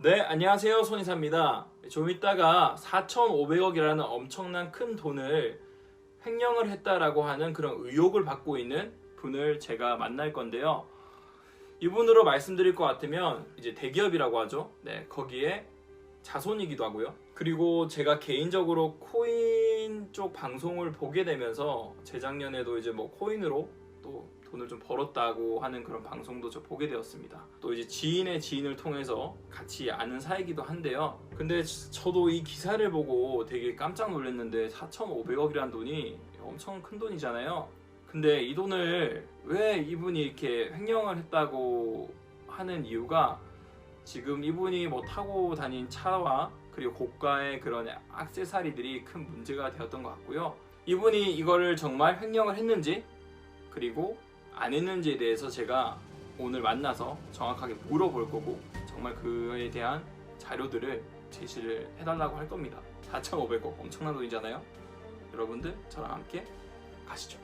네, 안녕하세요. 손이사입니다. 좀 이따가 4,500억이라는 엄청난 큰 돈을 횡령을 했다라고 하는 그런 의혹을 받고 있는 분을 제가 만날 건데요. 이분으로 말씀드릴 것 같으면 이제 대기업이라고 하죠. 네, 거기에 자손이기도 하고요. 그리고 제가 개인적으로 코인 쪽 방송을 보게 되면서 재작년에도 이제 뭐 코인으로 또 돈을 좀 벌었다고 하는 그런 방송도 저 보게 되었습니다. 또 이제 지인의 지인을 통해서 같이 아는 사이기도 한데요. 근데 저도 이 기사를 보고 되게 깜짝 놀랐는데 4,500억이라는 돈이 엄청 큰 돈이잖아요. 근데 이 돈을 왜 이분이 이렇게 횡령을 했다고 하는 이유가 지금 이분이 뭐 타고 다닌 차와 그리고 고가의 그런 액세서리들이 큰 문제가 되었던 것 같고요. 이분이 이거를 정말 횡령을 했는지 그리고 안 했는지에 대해서 제가 오늘 만나서 정확하게 물어볼 거고 정말 그에 대한 자료들을 제시를 해달라고 할 겁니다. 4,500억 엄청난 돈이잖아요. 여러분들 저랑 함께 가시죠.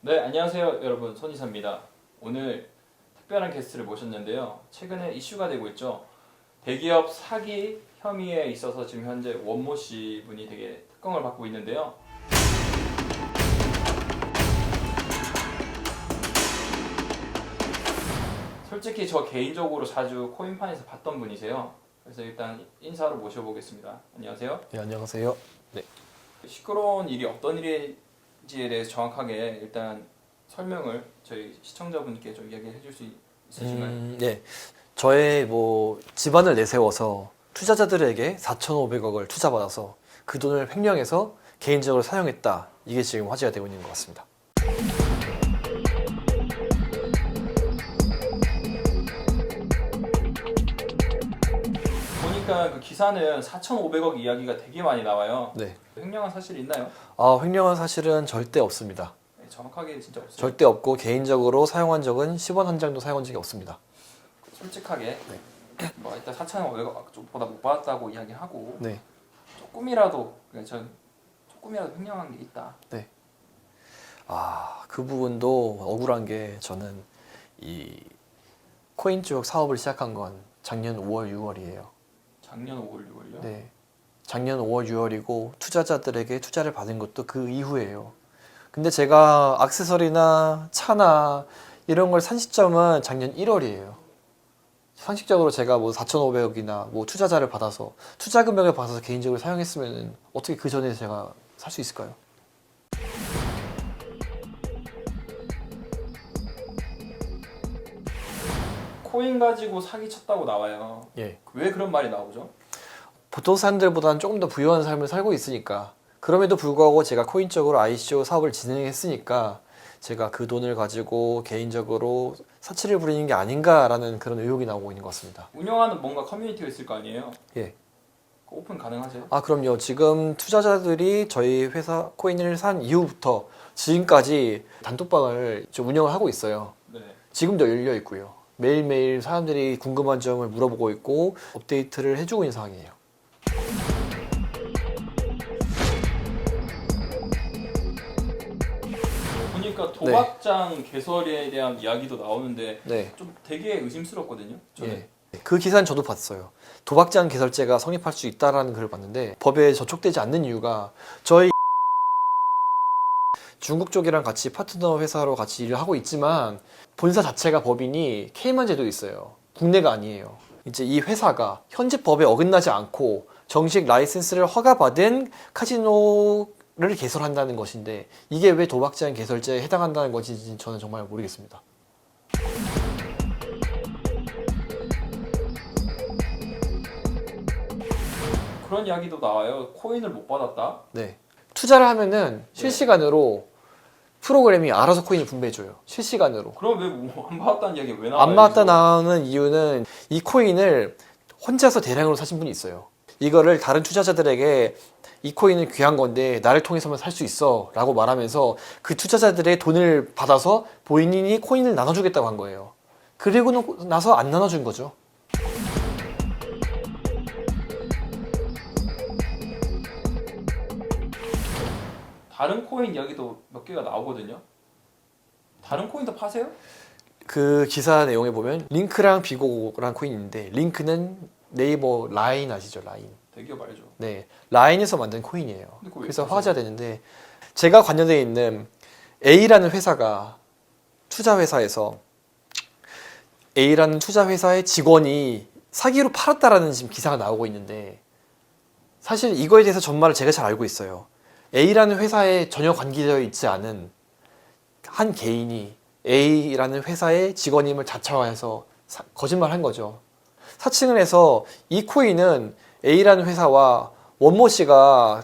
네, 안녕하세요 여러분, 손이사입니다. 오늘 특별한 게스트를 모셨는데요. 최근에 이슈가 되고 있죠. 대기업 사기 혐의에 있어서 지금 현재 원모 씨 분이 되게 특검을 받고 있는데요. 솔직히 저 개인적으로 자주 코인판에서 봤던 분이세요. 그래서 일단 인사로 모셔보겠습니다. 안녕하세요. 네, 안녕하세요. 네. 시끄러운 일이 어떤 일인지에 대해서 정확하게 일단 설명을 저희 시청자분께 좀 이야기해 줄 수 있으신가요? 네. 저의 뭐 집안을 내세워서 투자자들에게 4,500억을 투자받아서 그 돈을 횡령해서 개인적으로 사용했다. 이게 지금 화제가 되고 있는 것 같습니다. 보니까 그 기사는 4,500억 이야기가 되게 많이 나와요. 네. 횡령한 사실이 있나요? 횡령은 사실은 절대 없습니다. 네, 정확하게 진짜 없어요. 절대 없고 개인적으로 사용한 적은 10원 한 장도 사용한 적이 없습니다. 솔직하게 뭐 일단 4,500억 보다 못 받았다고 이야기하고 네. 조금이라도 횡령한 게 있다. 네. 그 부분도 억울한 게 저는 이 코인 쪽 사업을 시작한 건 작년 5월, 6월이에요. 작년 5월, 6월요? 네. 작년 5월, 6월이고 투자자들에게 투자를 받은 것도 그 이후예요. 근데 제가 액세서리나 차나 이런 걸 산 시점은 작년 1월이에요. 상식적으로 제가 뭐 4,500억이나 뭐 투자자를 받아서 투자 금액을 받아서 개인적으로 사용했으면 어떻게 그 전에 제가 살 수 있을까요? 코인 가지고 사기 쳤다고 나와요. 예. 왜 그런 말이 나오죠? 보통 사람들보다는 조금 더 부유한 삶을 살고 있으니까 그럼에도 불구하고 제가 코인적으로 ICO 사업을 진행했으니까 제가 그 돈을 가지고 개인적으로 사치를 부리는 게 아닌가라는 그런 의혹이 나오고 있는 것 같습니다. 운영하는 뭔가 커뮤니티가 있을 거 아니에요? 예. 오픈 가능하세요? 그럼요. 지금 투자자들이 저희 회사 코인을 산 이후부터 지금까지 단톡방을 좀 운영을 하고 있어요. 네. 지금도 열려 있고요. 매일매일 사람들이 궁금한 점을 물어보고 있고 업데이트를 해주고 있는 상황이에요. 보니까 도박장 개설에 대한 이야기도 나오는데 네. 좀 되게 의심스럽거든요. 저는. 예. 그 기사는 저도 봤어요. 도박장 개설제가 성립할 수 있다라는 글을 봤는데 법에 저촉되지 않는 이유가 저희 중국 쪽이랑 같이 파트너 회사로 같이 일을 하고 있지만 본사 자체가 법인이 케이만제도 있어요. 국내가 아니에요. 이제 이 회사가 현재 법에 어긋나지 않고 정식 라이센스를 허가받은 카지노를 개설한다는 것인데 이게 왜 도박장 개설제에 해당한다는 것인지 저는 정말 모르겠습니다. 그런 이야기도 나와요. 코인을 못 받았다. 네. 투자를 하면은 실시간으로 프로그램이 알아서 코인을 분배해줘요. 실시간으로. 그럼 왜 뭐 안 받았다는 이야기가 왜 나와요? 안 맞다 나오는 이유는 이 코인을 혼자서 대량으로 사신 분이 있어요. 이거를 다른 투자자들에게 이 코인은 귀한 건데 나를 통해서만 살 수 있어 라고 말하면서 그 투자자들의 돈을 받아서 본인이 코인을 나눠주겠다고 한 거예요. 그리고 나서 안 나눠준 거죠. 다른 코인 이야기도 몇 개가 나오거든요. 다른 코인도 파세요? 그 기사 내용에 보면 링크랑 비고랑 코인이 있는데 링크는 네이버 라인 아시죠? 라인. 대기업 알죠. 네, 라인에서 만든 코인이에요. 근데 그거 왜 그래서 파세요? 화제가 되는데 제가 관련되어 있는 A라는 회사가 투자 회사에서 A라는 투자 회사의 직원이 사기로 팔았다라는 지금 기사가 나오고 있는데 사실 이거에 대해서 전말을 제가 잘 알고 있어요. A라는 회사에 전혀 관계되어 있지 않은 한 개인이 A라는 회사의 직원임을 자처해서 거짓말한 거죠. 사칭을 해서 이 코인은 A라는 회사와 원모 씨가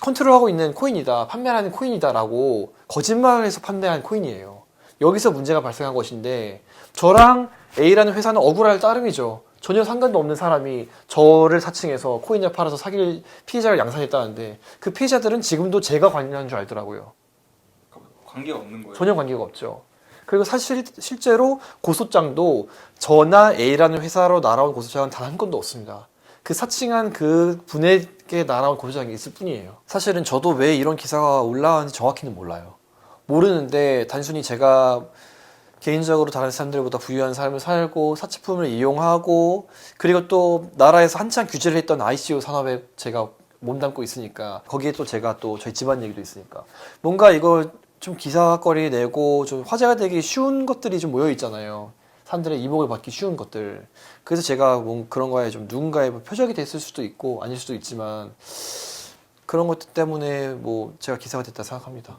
컨트롤하고 있는 코인이다, 판매하는 코인이다라고 거짓말을 해서 판매한 코인이에요. 여기서 문제가 발생한 것인데 저랑 A라는 회사는 억울할 따름이죠. 전혀 상관도 없는 사람이 저를 사칭해서 코인을 팔아서 사기를 피해자를 양산했다는데 그 피해자들은 지금도 제가 관여한 줄 알더라고요. 관계가 없는 거예요. 전혀 관계가 없죠. 그리고 사실 실제로 고소장도 저나 A라는 회사로 날아온 고소장은 단 한 건도 없습니다. 그 사칭한 그 분에게 날아온 고소장이 있을 뿐이에요. 사실은 저도 왜 이런 기사가 올라왔는지 정확히는 몰라요. 모르는데 단순히 제가 개인적으로 다른 사람들보다 부유한 삶을 살고 사치품을 이용하고 그리고 또 나라에서 한창 규제를 했던 ICO 산업에 제가 몸담고 있으니까 거기에 또 제가 또 저희 집안 얘기도 있으니까 뭔가 이걸 좀 기사거리 내고 좀 화제가 되기 쉬운 것들이 좀 모여 있잖아요. 사람들의 이목을 받기 쉬운 것들. 그래서 제가 뭐 그런 거에 좀 누군가의 표적이 됐을 수도 있고 아닐 수도 있지만 그런 것들 때문에 뭐 제가 기사가 됐다 생각합니다.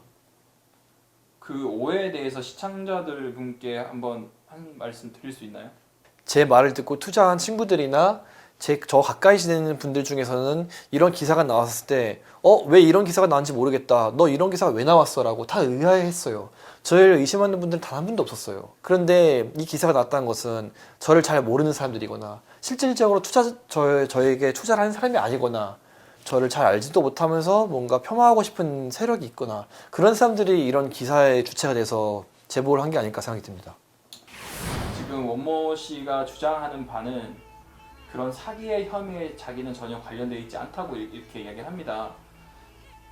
그 오해에 대해서 시청자들 분께 한번 한 말씀 드릴 수 있나요? 제 말을 듣고 투자한 친구들이나 저 가까이 지내는 분들 중에서는 이런 기사가 나왔을 때 왜 이런 기사가 나왔는지 모르겠다. 너 이런 기사가 왜 나왔어? 라고 다 의아해했어요. 저를 의심하는 분들은 단 한 분도 없었어요. 그런데 이 기사가 나왔다는 것은 저를 잘 모르는 사람들이거나 실질적으로 저에게 투자를 하는 사람이 아니거나 저를 잘 알지도 못하면서 뭔가 폄하하고 싶은 세력이 있거나 그런 사람들이 이런 기사의 주체가 돼서 제보를 한 게 아닐까 생각이 듭니다. 지금 원모 씨가 주장하는 바는 그런 사기의 혐의에 자기는 전혀 관련되어 있지 않다고 이렇게 이야기를 합니다.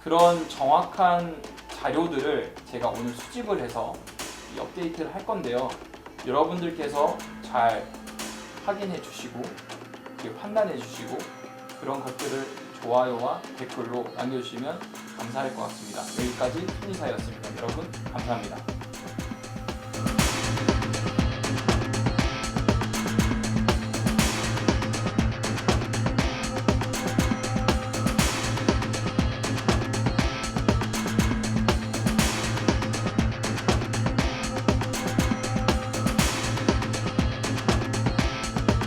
그런 정확한 자료들을 제가 오늘 수집을 해서 이 업데이트를 할 건데요. 여러분들께서 잘 확인해 주시고 판단해 주시고 그런 것들을 좋아요와 댓글로 남겨주시면 감사할 것 같습니다. 여기까지 손이사였습니다. 여러분 감사합니다.